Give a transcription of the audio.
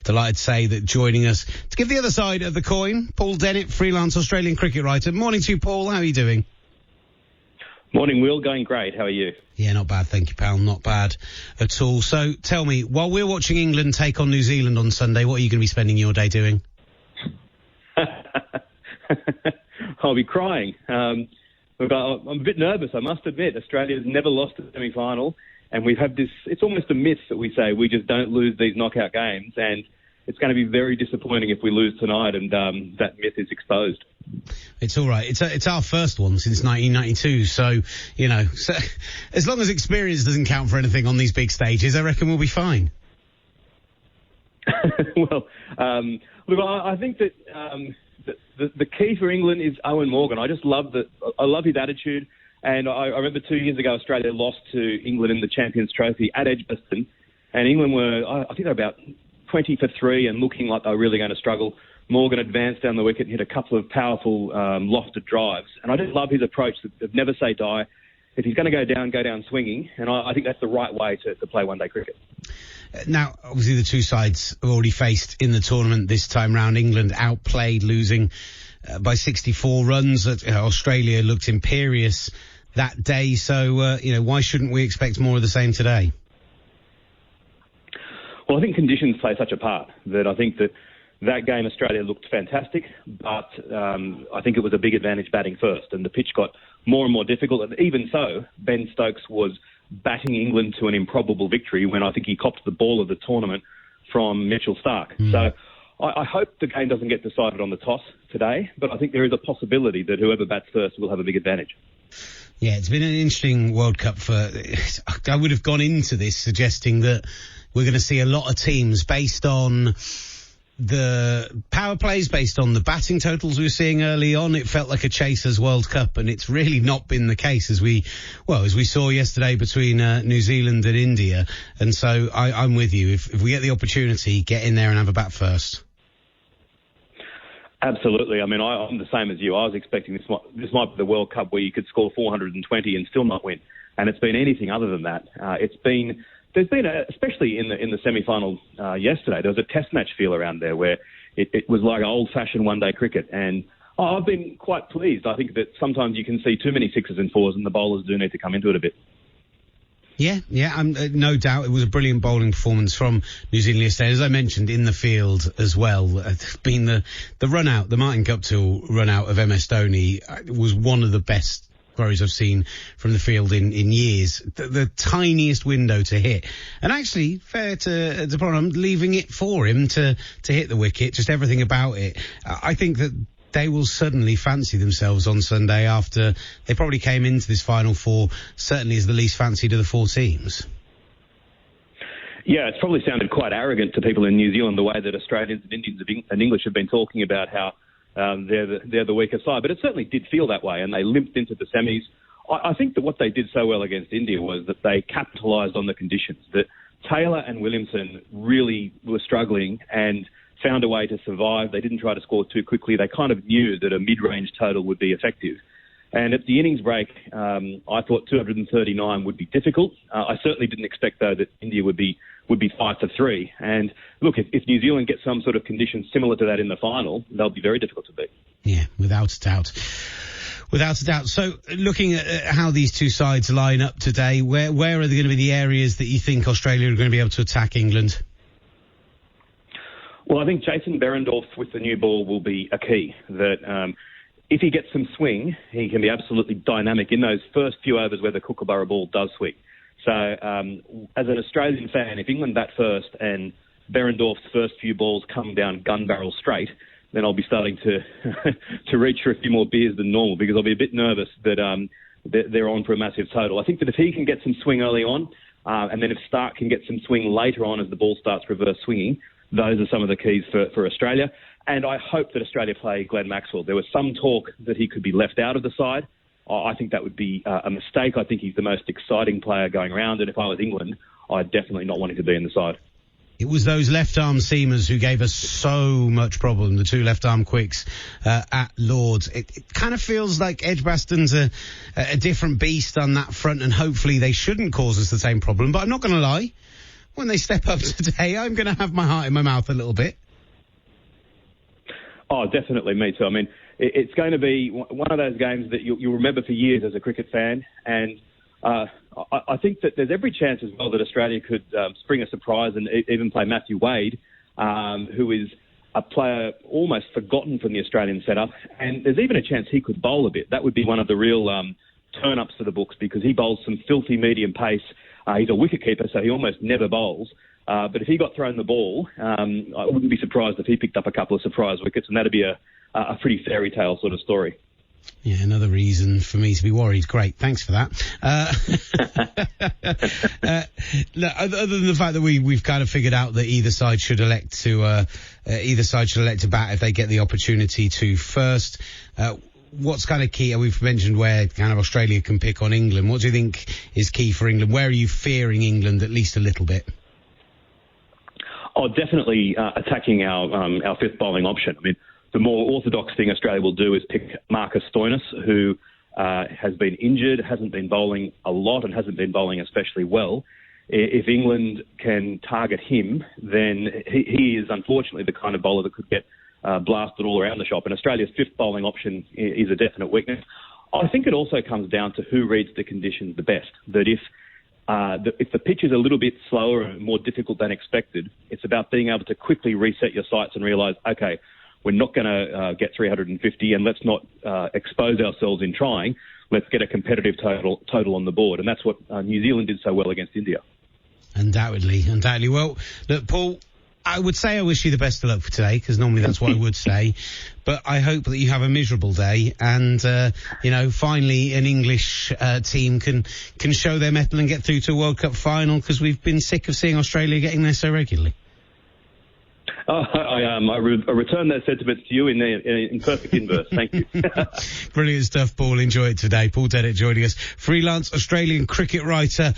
Delighted to say that joining us to give the other side of the coin, Paul Dennett, freelance Australian cricket writer. Morning to you, Paul. How are you doing? Morning, Will. Going great. How are you? Yeah, not bad, thank you, pal. Not bad at all. So tell me, while we're watching England take on New Zealand on Sunday, what are you going to be spending your day doing? I'll be crying. Look, I'm a bit nervous, I must admit. Australia's never lost a semi-final, and we've had this, it's almost a myth that we say we just don't lose these knockout games, and it's going to be very disappointing if we lose tonight, and that myth is exposed. It's all right. It's our first one since 1992, so, as long as experience doesn't count for anything on these big stages, I reckon we'll be fine. Well, look, I think that the key for England is Owen Morgan. I just love I love his attitude, and I remember 2 years ago Australia lost to England in the Champions Trophy at Edgbaston, and England were, I think they were about 20 for 3 and looking like they were really going to struggle. Morgan advanced down the wicket and hit a couple of powerful lofted drives. And I just love his approach of never say die. If he's going to go down swinging. And I think that's the right way to play one-day cricket. Now, obviously the two sides have already faced in the tournament this time round. England outplayed, losing by 64 runs. Australia looked imperious that day. So, why shouldn't we expect more of the same today? Well, I think conditions play such a part that I think that game Australia looked fantastic, but I think it was a big advantage batting first, and the pitch got more and more difficult. And even so, Ben Stokes was batting England to an improbable victory when I think he copped the ball of the tournament from Mitchell Starc. So I hope the game doesn't get decided on the toss today, but I think there is a possibility that whoever bats first will have a big advantage. Yeah, it's been an interesting World Cup I would have gone into this suggesting that we're going to see a lot of teams based on the power plays, based on the batting totals we were seeing early on. It felt like a Chasers World Cup, and it's really not been the case as we saw yesterday between New Zealand and India. And so I'm with you. If we get the opportunity, get in there and have a bat first. Absolutely. I mean, I'm the same as you. I was expecting this might be the World Cup where you could score 420 and still not win. And it's been anything other than that. There's been, especially in the semi-final yesterday, there was a test match feel around there where it was like old-fashioned one-day cricket. And I've been quite pleased. I think that sometimes you can see too many sixes and fours, and the bowlers do need to come into it a bit. Yeah, no doubt. It was a brilliant bowling performance from New Zealand yesterday. As I mentioned, in the field as well. Being the run-out, the Martin Guptill run-out of MS Dhoni was one of the best throws I've seen from the field in years. The tiniest window to hit. And actually, fair to Bonham, leaving it for him to hit the wicket, just everything about it. I think that they will suddenly fancy themselves on Sunday after they probably came into this Final Four certainly as the least fancied of the four teams. Yeah, it's probably sounded quite arrogant to people in New Zealand, the way that Australians and Indians and English have been talking about how they're the weaker side, but it certainly did feel that way, and they limped into the semis. I think that what they did so well against India was that they capitalised on the conditions, that Taylor and Williamson really were struggling and found a way to survive. They didn't try to score too quickly. They kind of knew that a mid-range total would be effective. And at the innings break, I thought 239 would be difficult. I certainly didn't expect, though, that India would be 5 for 3. And look, if New Zealand gets some sort of condition similar to that in the final, they'll be very difficult to beat. Yeah, without a doubt. Without a doubt. So, looking at how these two sides line up today, where are there going to be the areas that you think Australia are going to be able to attack England? Well, I think Jason Behrendorff with the new ball will be a key. That if he gets some swing, he can be absolutely dynamic in those first few overs where the Kookaburra ball does swing. So, as an Australian fan, if England bat first and Behrendorff's first few balls come down gun barrel straight, then I'll be starting to reach for a few more beers than normal, because I'll be a bit nervous that they're on for a massive total. I think that if he can get some swing early on, and then if Starc can get some swing later on as the ball starts reverse swinging, those are some of the keys for Australia. And I hope that Australia play Glenn Maxwell. There was some talk that he could be left out of the side. I think that would be a mistake. I think he's the most exciting player going around. And if I was England, I'd definitely not want him to be in the side. It was those left-arm seamers who gave us so much problem, the two left-arm quicks at Lord's. It kind of feels like Edgbaston's a different beast on that front, and hopefully they shouldn't cause us the same problem. But I'm not going to lie. when they step up today, I'm going to have my heart in my mouth a little bit. Oh, definitely, me too. I mean, it's going to be one of those games that you'll remember for years as a cricket fan, and I think that there's every chance as well that Australia could spring a surprise and even play Matthew Wade, who is a player almost forgotten from the Australian setup, and there's even a chance he could bowl a bit. That would be one of the real turn-ups for the books, because he bowls some filthy medium pace. He's a wicket-keeper, so he almost never bowls. But if he got thrown the ball, I wouldn't be surprised if he picked up a couple of surprise wickets, and that'd be a pretty fairy tale sort of story. Yeah, another reason for me to be worried. Great, thanks for that. Look, other than the fact that we've kind of figured out that either side should elect to bat if they get the opportunity to first. What's kind of key? We've mentioned where kind of Australia can pick on England. What do you think is key for England? Where are you fearing England at least a little bit? Oh, definitely attacking our fifth bowling option. I mean, the more orthodox thing Australia will do is pick Marcus Stoinis, who has been injured, hasn't been bowling a lot, and hasn't been bowling especially well. If England can target him, then he is unfortunately the kind of bowler that could get blasted all around the shop. And Australia's fifth bowling option is a definite weakness. I think it also comes down to who reads the conditions the best. That if the pitch is a little bit slower and more difficult than expected, it's about being able to quickly reset your sights and realise, okay, we're not going to get 350, and let's not expose ourselves in trying. Let's get a competitive total on the board. And that's what New Zealand did so well against India. Undoubtedly. Well, look, Paul, I would say I wish you the best of luck for today, because normally that's what I would say. But I hope that you have a miserable day, and finally an English team can show their mettle and get through to a World Cup final, because we've been sick of seeing Australia getting there so regularly. I return those sentiments to you in perfect inverse. Thank you. Brilliant stuff, Paul. Enjoy it today. Paul Dennett joining us, freelance Australian cricket writer.